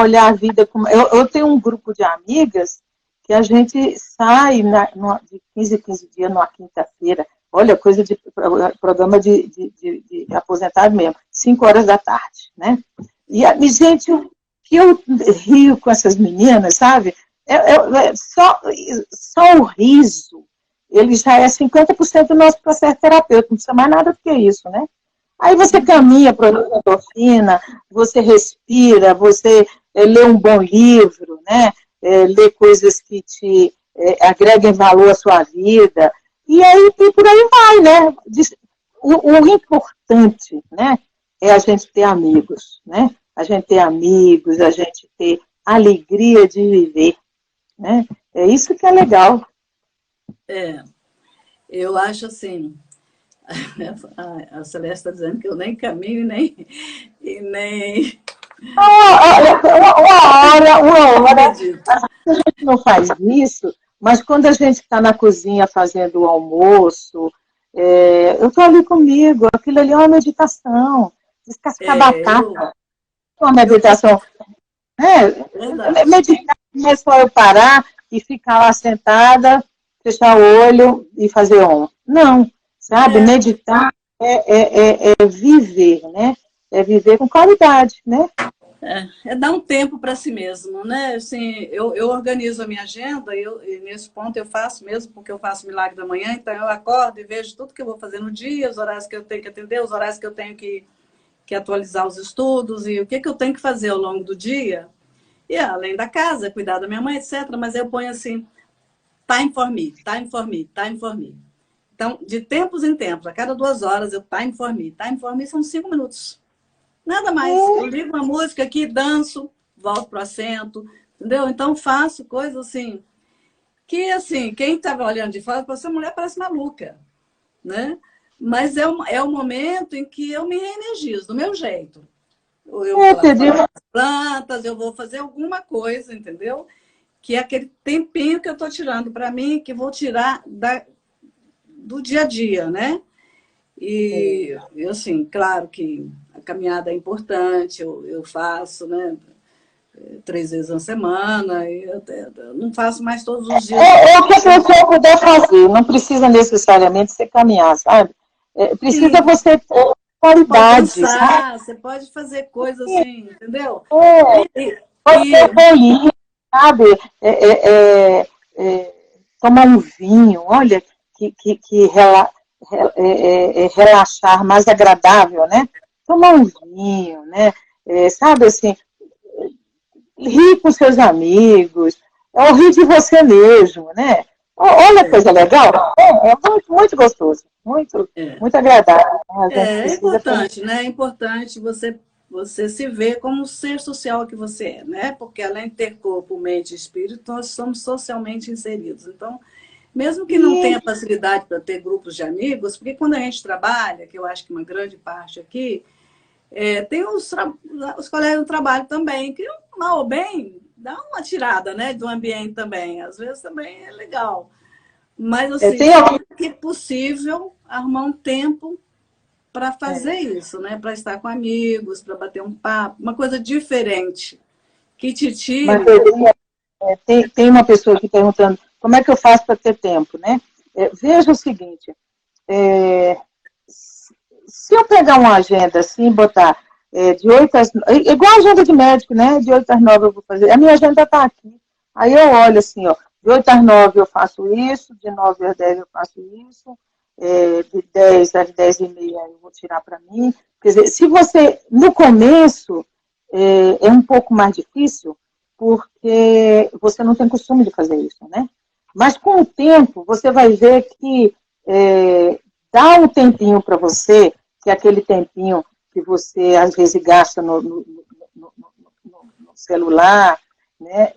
Olhar a vida como... Eu tenho um grupo de amigas que a gente sai de 15 em 15 dias, numa quinta-feira. Olha, coisa de programa de aposentado mesmo, 5 horas da tarde, né? E, gente, o que eu rio com essas meninas, sabe? Só o riso, ele já é 50% do nosso processo terapêutico, não precisa mais nada do que isso, né? Aí você caminha, produz endorfina, você respira, você lê um bom livro, né? Lê coisas que te agreguem valor à sua vida, e aí por aí vai, né? O importante, né, é a gente ter amigos, né? A gente ter amigos, a gente ter alegria de viver, né? É isso que é legal. Eu acho assim, a Celeste está dizendo que eu nem caminho e nem... Uma hora, a gente não faz isso, mas quando a gente está na cozinha fazendo o almoço, eu estou ali comigo, aquilo ali é uma meditação, descascar batata, uma meditação. Meditar não é só eu parar e ficar lá sentada, fechar o olho e fazer Não, sabe? Meditar é viver, né? É viver com qualidade, né? É dar um tempo para si mesmo, né? Assim, eu organizo a minha agenda e nesse ponto eu faço mesmo, porque eu faço milagre da manhã, então eu acordo e vejo tudo que eu vou fazer no dia, os horários que eu tenho que atender, os horários que eu tenho que atualizar os estudos e o que eu tenho que fazer ao longo do dia. E além da casa, cuidar da minha mãe, etc. Mas eu ponho assim, time for me, time for me, time for me. Então, de tempos em tempos, a cada 2 horas, eu time for me são 5 minutos. Nada mais. Eu ligo uma música aqui, danço, volto pro assento, entendeu? Então, faço coisas assim, que assim, quem estava olhando de fora, essa mulher parece maluca, né? Mas é um momento em que eu me reenergizo, do meu jeito. Eu vou lá as plantas, eu vou fazer alguma coisa, entendeu? Que é aquele tempinho que eu estou tirando para mim, que vou tirar do dia a dia, né? E, assim, claro que a caminhada é importante, eu faço, né? 3 vezes na semana, e eu não faço mais todos os dias. É o que a pessoa puder fazer, não precisa necessariamente ser caminhar, sabe? Precisa Sim, você ter pode qualidade, sabe? dançar, você pode fazer coisas assim, entendeu? É, E, pode ser e, feliz, sabe? Tomar um vinho, olha, relaxar, mais agradável, né? Tomar um vinho, né? Sabe assim, rir com seus amigos, ou rir de você mesmo, né? Olha que é, coisa legal. É muito, muito gostoso, muito, é. muito agradável, né? A gente É precisa ter. importante, né? É importante você se ver como o ser social que você é, né? Porque além de ter corpo, mente e espírito, nós somos socialmente inseridos. Então, mesmo que não tenha facilidade para ter grupos de amigos, porque quando a gente trabalha, que eu acho que uma grande parte aqui, tem os colegas do trabalho também, que mal ou bem dá uma tirada, né, do ambiente também. Às vezes também é legal. Mas, assim, Tem alguém. sempre que possível, arrumar um tempo para fazer É, isso, né? Para estar com amigos, para bater um papo, uma coisa diferente, que te mas tire. tem uma pessoa aqui perguntando como é que eu faço para ter tempo, né? Veja o seguinte, é, se eu pegar uma agenda assim, botar de 8 às... Igual a agenda de médico, né? De 8 às 9 eu vou fazer. A minha agenda está aqui. Aí eu olho assim, ó, de 8 às 9 eu faço isso, de 9 às 10 eu faço isso, de 10 às 10 e meia eu vou tirar para mim. Quer dizer, se você, no começo, é um pouco mais difícil, porque você não tem costume de fazer isso, né? Mas com o tempo, você vai ver que dá um tempinho para você, que é aquele tempinho que você às vezes gasta no celular, né?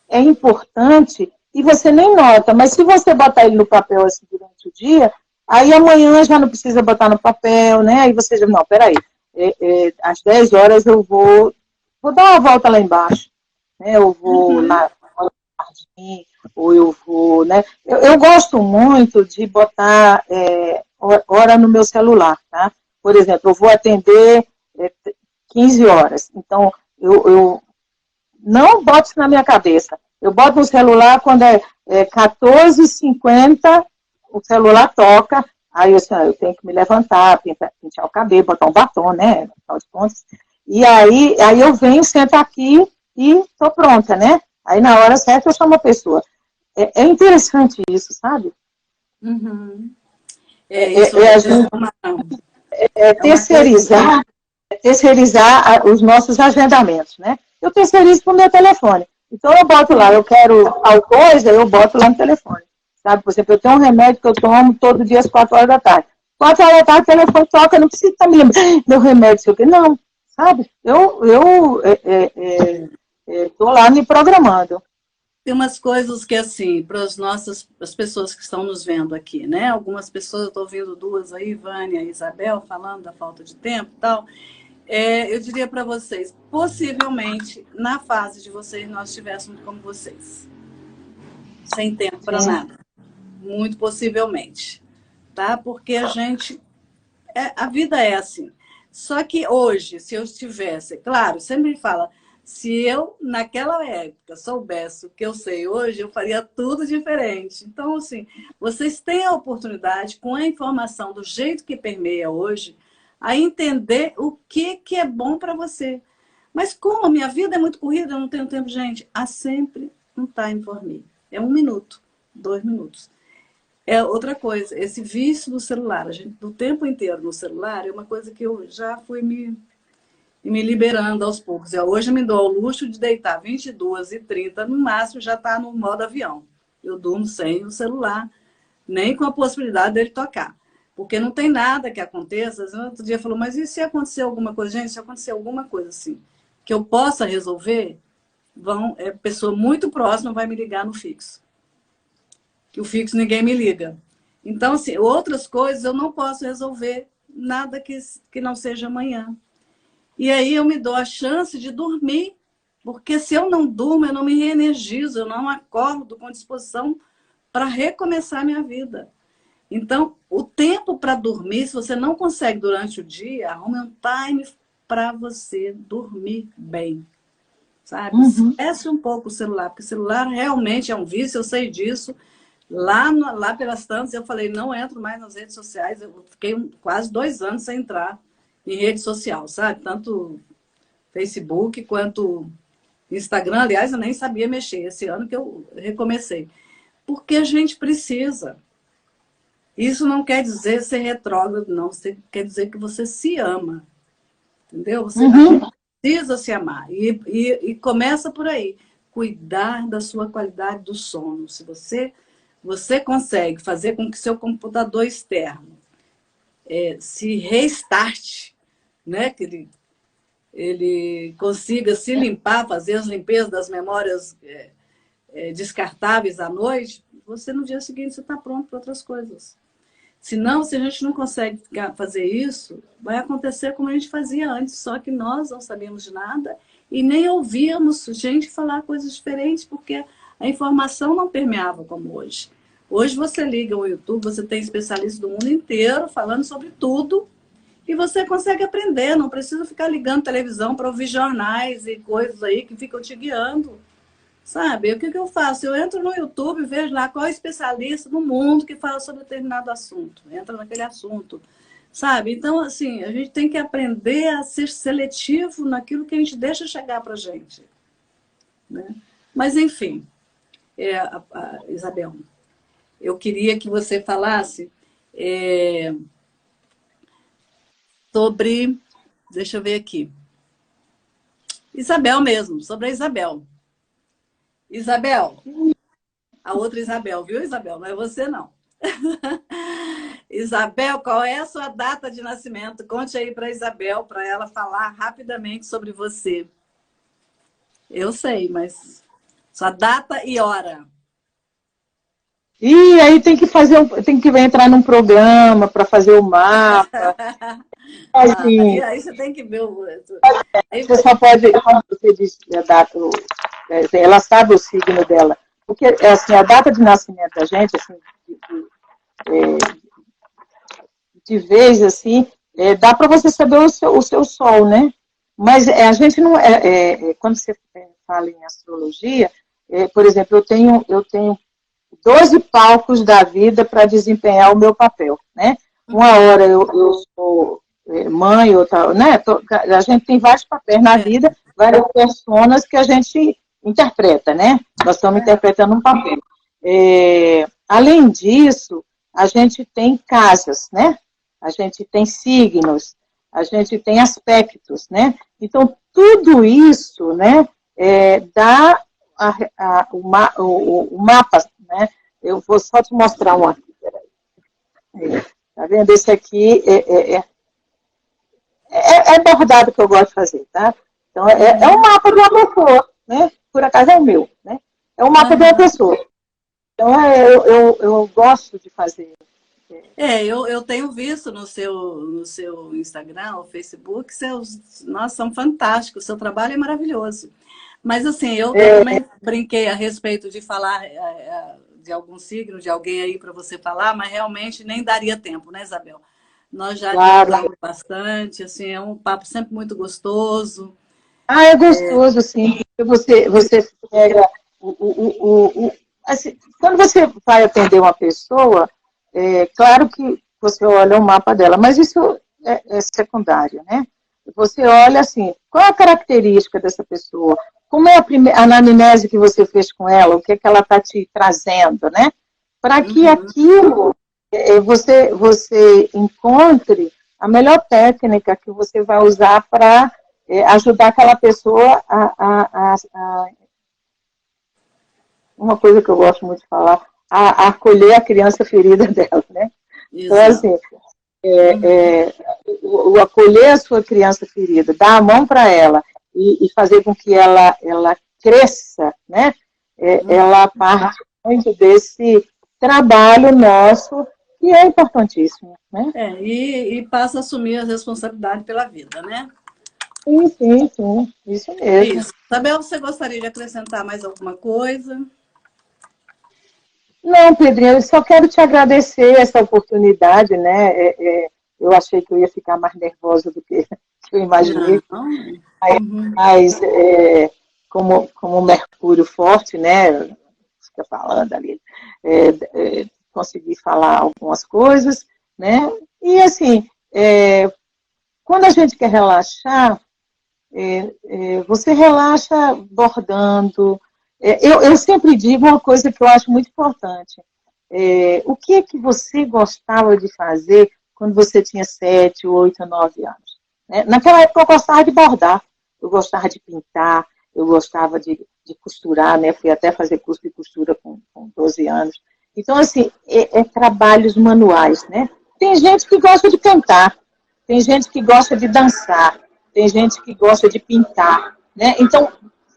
É importante e você nem nota, mas se você botar ele no papel assim durante o dia, aí amanhã já não precisa botar no papel, né? Aí você já, não, peraí, às 10 horas eu vou dar uma volta lá embaixo, né? Eu vou Uhum. lá no jardim, ou eu vou, né? Eu gosto muito de botar hora no meu celular, tá? Por exemplo, eu vou atender 15 horas, então eu não boto isso na minha cabeça. Eu boto no celular quando é 14h50, o celular toca, aí eu tenho que me levantar, pentear o cabelo, botar um batom, né? Afinal de contas. E aí eu venho, sento aqui e estou pronta, né? Aí na hora certa eu chamo a pessoa. É interessante isso, sabe? Uhum. Isso A gente é uma coisa. terceirizar os nossos agendamentos, né? Eu terceirizo para o meu telefone. Então, eu boto lá, eu quero tal coisa, eu boto lá no telefone. Sabe? Por exemplo, eu tenho um remédio que eu tomo todo dia às 4 horas da tarde. 4 horas da tarde, o telefone toca, não precisa estar me lembrando, meu remédio, sei o quê. Não, sabe? Eu estou lá me programando. Tem umas coisas que, assim, para as pessoas que estão nos vendo aqui, né? Algumas pessoas, eu estou ouvindo duas aí, Vânia e Isabel, falando da falta de tempo e tal. Eu diria para vocês, possivelmente, na fase de vocês, nós estivéssemos como vocês, sem tempo para Sim. nada. Muito possivelmente, tá? Porque a vida é assim. Só que hoje, se eu estivesse, claro, sempre me fala, se eu naquela época soubesse o que eu sei hoje, eu faria tudo diferente. Então, assim, vocês têm a oportunidade, com a informação do jeito que permeia hoje, a entender o que é bom para você. Mas como a minha vida é muito corrida, eu não tenho tempo, gente, há sempre um time for me. É 1 minuto, 2 minutos. É outra coisa, esse vício do celular, a gente do tempo inteiro no celular, é uma coisa que eu já fui me liberando aos poucos. Hoje eu me dou ao luxo de deitar 22h30, no máximo já está no modo avião. Eu durmo sem o celular, nem com a possibilidade dele tocar. Porque não tem nada que aconteça. Outro dia falou, mas e se acontecer alguma coisa? Gente, se acontecer alguma coisa assim, que eu possa resolver, pessoa muito próxima vai me ligar no fixo. Que o fixo ninguém me liga. Então, assim, outras coisas eu não posso resolver, nada que não seja amanhã. E aí eu me dou a chance de dormir, porque se eu não durmo, eu não me reenergizo, eu não acordo com disposição para recomeçar a minha vida. Então, o tempo para dormir, se você não consegue durante o dia, arrume um time para você dormir bem, sabe? Esquece um pouco o celular, porque o celular realmente é um vício, eu sei disso. Lá pelas tantas, eu falei, não entro mais nas redes sociais. Eu fiquei quase 2 anos sem entrar em rede social, sabe? Tanto Facebook quanto Instagram. Aliás, eu nem sabia mexer. Esse ano que eu recomecei. Porque a gente precisa. Isso não quer dizer ser retrógrado, não. Quer dizer que você se ama. Entendeu? Você precisa se amar. E começa por aí. Cuidar da sua qualidade do sono. Se você consegue fazer com que seu computador externo se restarte, né? Que ele consiga se limpar, fazer as limpezas das memórias descartáveis à noite, você no dia seguinte você está pronto para outras coisas. Senão, se a gente não consegue fazer isso, vai acontecer como a gente fazia antes, só que nós não sabíamos de nada e nem ouvíamos gente falar coisas diferentes, porque a informação não permeava como hoje. Hoje você liga o YouTube, você tem especialistas do mundo inteiro falando sobre tudo e você consegue aprender, não precisa ficar ligando televisão para ouvir jornais e coisas aí que ficam te guiando. Sabe? O que eu faço? Eu entro no YouTube e vejo lá qual é o especialista no mundo que fala sobre determinado assunto. Entra naquele assunto. Sabe? Então, assim, a gente tem que aprender a ser seletivo naquilo que a gente deixa chegar para a gente. Né? Mas, enfim, Isabel, eu queria que você falasse sobre... Deixa eu ver aqui. Isabel mesmo, sobre a Isabel. Isabel, a outra Isabel, viu, Isabel? Não é você, não. Isabel, qual é a sua data de nascimento? Conte aí para Isabel, para ela falar rapidamente sobre você. Eu sei, mas sua data e hora. E aí tem que entrar num programa para fazer o mapa. Assim, aí você tem que ver o... Aí... Você só pode, como você disse, a data, ela sabe o signo dela. Porque assim, a data de nascimento da gente, assim, de vez, assim, dá para você saber o seu sol, né? Mas a gente não... quando você fala em astrologia, por exemplo, eu tenho 12 palcos da vida para desempenhar o meu papel, né? Uma hora eu sou mãe, outra, né? A gente tem vários papéis na vida, várias personas que a gente interpreta, né? Nós estamos interpretando um papel. Além disso, a gente tem casas, né? A gente tem signos, a gente tem aspectos, né? Então, tudo isso, né, dá o mapa, né? Eu vou só te mostrar um aqui, peraí. Tá vendo? Esse aqui é bordado que eu gosto de fazer, tá? Então, é um mapa de uma pessoa, né? Por acaso é o meu, né? É um mapa de uma pessoa. Então, eu gosto de fazer. Eu tenho visto no seu Instagram, ou Facebook, nossa, são fantásticos, o seu trabalho é maravilhoso. Mas assim, eu também brinquei a respeito de falar de algum signo, de alguém aí para você falar, mas realmente nem daria tempo, né, Isabel? Nós já divulgamos bastante, assim, é um papo sempre muito gostoso. É gostoso, sim. Você pega assim, quando você vai atender uma pessoa, claro que você olha o mapa dela, mas isso é secundário, né? Você olha assim, qual é a característica dessa pessoa? Como é a anamnese que você fez com ela? O que é que ela está te trazendo, né? Para que aquilo você encontre a melhor técnica que você vai usar para ajudar aquela pessoa uma coisa que eu gosto muito de falar, a acolher a criança ferida dela, né? Então, assim, o acolher a sua criança ferida, dar a mão para ela e fazer com que ela cresça, né? Ela parte muito desse trabalho nosso, que é importantíssimo, né? E passa a assumir a responsabilidade pela vida, né? Sim, isso mesmo. Isso. Isabel, você gostaria de acrescentar mais alguma coisa? Não, Pedrinho, eu só quero te agradecer essa oportunidade, né? Eu achei que eu ia ficar mais nervosa do que eu imaginei, Não. Uhum. mas como Mercúrio forte, né? Fica falando ali, consegui falar algumas coisas, né? E assim, quando a gente quer relaxar, você relaxa bordando. Eu sempre digo uma coisa que eu acho muito importante. O que é que você gostava de fazer quando você tinha 7, 8, 9 anos? Né? Naquela época eu gostava de bordar, eu gostava de pintar, eu gostava de costurar, né? Fui até fazer curso de costura com 12 anos. Então, assim, trabalhos manuais, né? Tem gente que gosta de cantar, tem gente que gosta de dançar, tem gente que gosta de pintar, né? Então,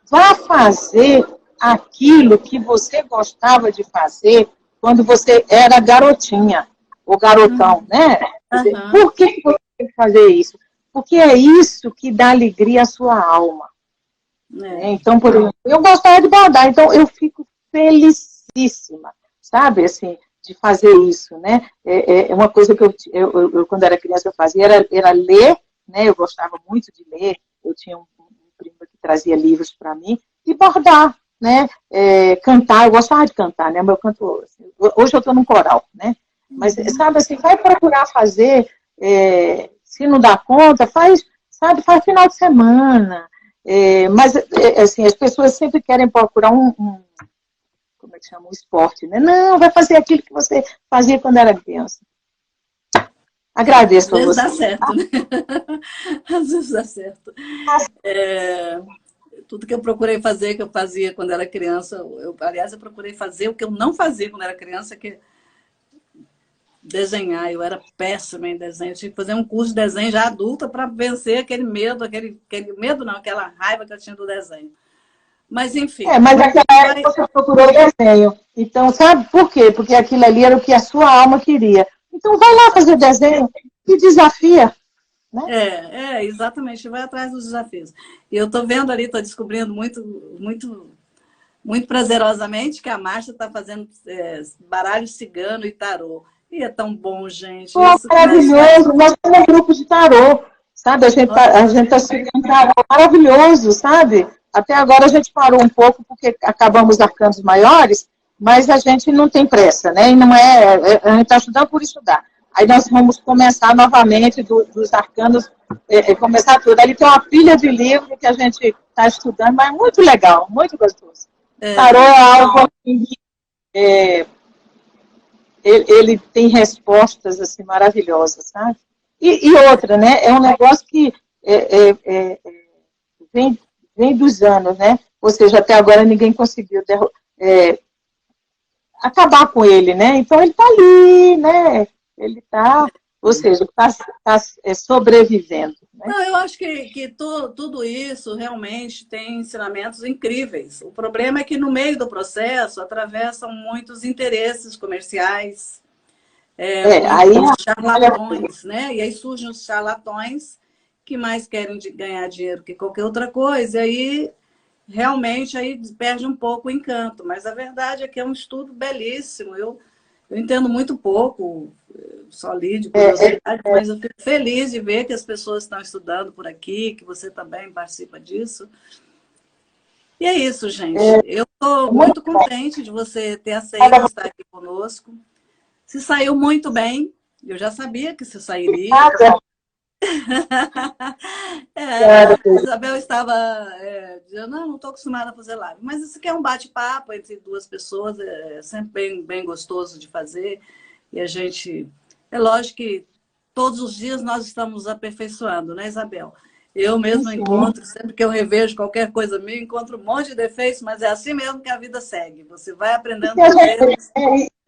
vá fazer aquilo que você gostava de fazer quando você era garotinha ou garotão, né? Uhum. Por que você tem que fazer isso? Porque é isso que dá alegria à sua alma. Né? É. Então, por exemplo, eu gostava de bordar, então eu fico felicíssima, sabe, assim, de fazer isso, né? É uma coisa que eu, quando era criança, eu fazia, era ler, né? Eu gostava muito de ler, eu tinha um primo que trazia livros para mim, e bordar, né? Cantar, eu gostava de cantar, né? Meu canto, assim, hoje eu estou num coral, né? Mas, Uhum. sabe, assim, vai procurar fazer, se não dá conta, faz, sabe, faz final de semana, mas, assim, as pessoas sempre querem procurar como é que chama, um esporte, né? Não, vai fazer aquilo que você fazia quando era criança. Às Agradeço a vezes dá você. certo, né? Às vezes dá certo. É, tudo que eu procurei fazer, que eu fazia quando era criança, aliás, eu procurei fazer o que eu não fazia quando era criança, que é desenhar. Eu era péssima em desenho. Eu tinha que fazer um curso de desenho já adulta para vencer aquele medo, aquele medo não, aquela raiva que eu tinha do desenho. Mas, enfim, Mas a naquela gente vai. época você procurou desenho. Então, sabe por quê? Porque aquilo ali era o que a sua alma queria. Então, vai lá fazer desenho e desafia, né? Exatamente, vai atrás dos desafios. E eu estou vendo ali, estou descobrindo muito prazerosamente que a Márcia está fazendo baralho cigano e tarô. E é tão bom, gente. Pô, Isso mexe com a maravilhoso. gente. Nós temos um grupo de tarô, sabe? A gente tá seguindo um tarô maravilhoso, sabe? Até agora a gente parou um pouco porque acabamos os arcanos maiores, mas a gente não tem pressa, né? E não a gente está estudando por estudar. Aí nós vamos começar novamente dos arcanos, começar tudo. Ali tem uma pilha de livros que a gente está estudando, mas é muito legal, muito gostoso. Tarô É, é algo assim, ele tem respostas assim maravilhosas, sabe? E outra, né? É um negócio que vem, vem dos anos, né? Ou seja, até agora ninguém conseguiu acabar com ele, né? Então ele está ali, né? Ele está, ou seja, está sobrevivendo, né? não, eu acho que tudo isso realmente tem ensinamentos incríveis. O problema é que no meio do processo atravessam muitos interesses comerciais, Aí muitos olha, charlatões, né? E aí surgem os charlatões que mais querem ganhar dinheiro que qualquer outra coisa. E aí realmente aí perde um pouco o encanto. Mas a verdade é que é um estudo belíssimo. Eu entendo muito pouco, só li de curiosidade, mas eu fico feliz de ver que as pessoas estão estudando por aqui, que você também participa disso. E é isso, gente. Eu estou muito muito contente de você ter aceito estar aqui conosco. Se saiu muito bem, eu já sabia que se sairia. obrigada, A obrigada, Isabel estava dizendo, não estou acostumada a fazer live. Mas isso aqui é um bate-papo entre duas pessoas, é sempre bem gostoso de fazer. E a gente... É lógico que todos os dias nós estamos aperfeiçoando, né, Isabel? Eu sim, mesmo sim. encontro, sempre que eu revejo qualquer coisa minha, encontro um monte de defeitos, mas é assim mesmo que a vida segue. Você vai aprendendo Porque a com gente, eles,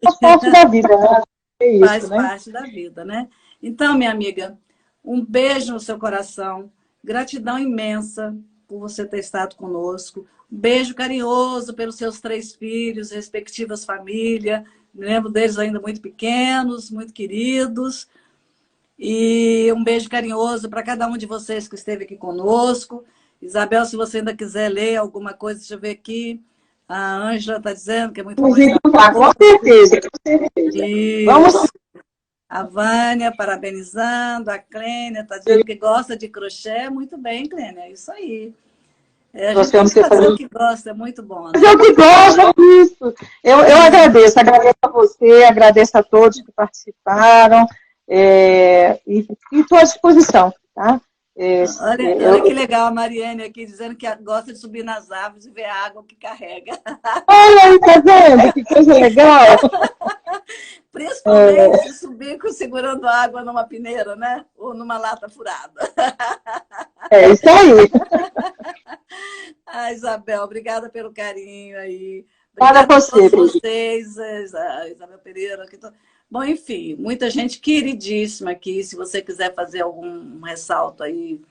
faz parte da vida, né? É isso, faz né? parte da vida, né? Então, minha amiga, um beijo no seu coração, gratidão imensa por você ter estado conosco, um beijo carinhoso pelos seus 3 filhos, respectivas famílias, me lembro deles ainda muito pequenos, muito queridos, e um beijo carinhoso para cada um de vocês que esteve aqui conosco. Isabel, se você ainda quiser ler alguma coisa, deixa eu ver aqui. A Ângela está dizendo que é muito bom Vamos estar encontrar, com certeza, com certeza. Vamos. Isso. A Vânia parabenizando, a Clênia está dizendo que gosta de crochê. Muito bem, Clênia, é isso aí. A gente Nós tem temos que que fazer fazer. o que gosta, é muito bom, Mas é né? o que gosta disso. Eu agradeço a você, agradeço a todos que participaram, e estou à disposição, tá? Olha que legal a Mariane aqui dizendo que gosta de subir nas árvores e ver a água que carrega. Olha aí, tá vendo? Que coisa legal. Principalmente subir segurando água numa peneira, né? Ou numa lata furada. É isso aí. Ah, Isabel, obrigada pelo carinho aí. Para Obrigada a você, todos Brigitte. vocês, a Isabel Pereira. Bom, enfim, muita gente queridíssima aqui. Se você quiser fazer algum ressalto aí,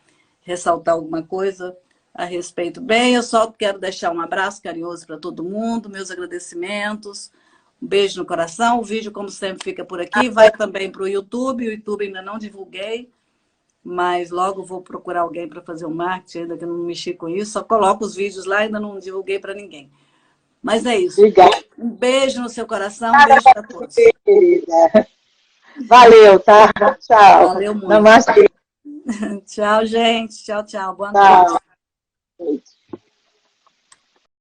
ressaltar alguma coisa a respeito. Bem, eu só quero deixar um abraço carinhoso para todo mundo, meus agradecimentos. Um beijo no coração. O vídeo, como sempre, fica por aqui. Vai também para o YouTube. O YouTube ainda não divulguei, mas logo vou procurar alguém para fazer o marketing, ainda que eu não mexi com isso. Só coloco os vídeos lá, ainda não divulguei para ninguém. Mas é isso. Obrigada. Um beijo no seu coração, um beijo para todos. Querida. Valeu, tá? Tchau. Valeu muito. Namastê. Tchau, gente. Tchau, tchau. Boa Tchau. noite.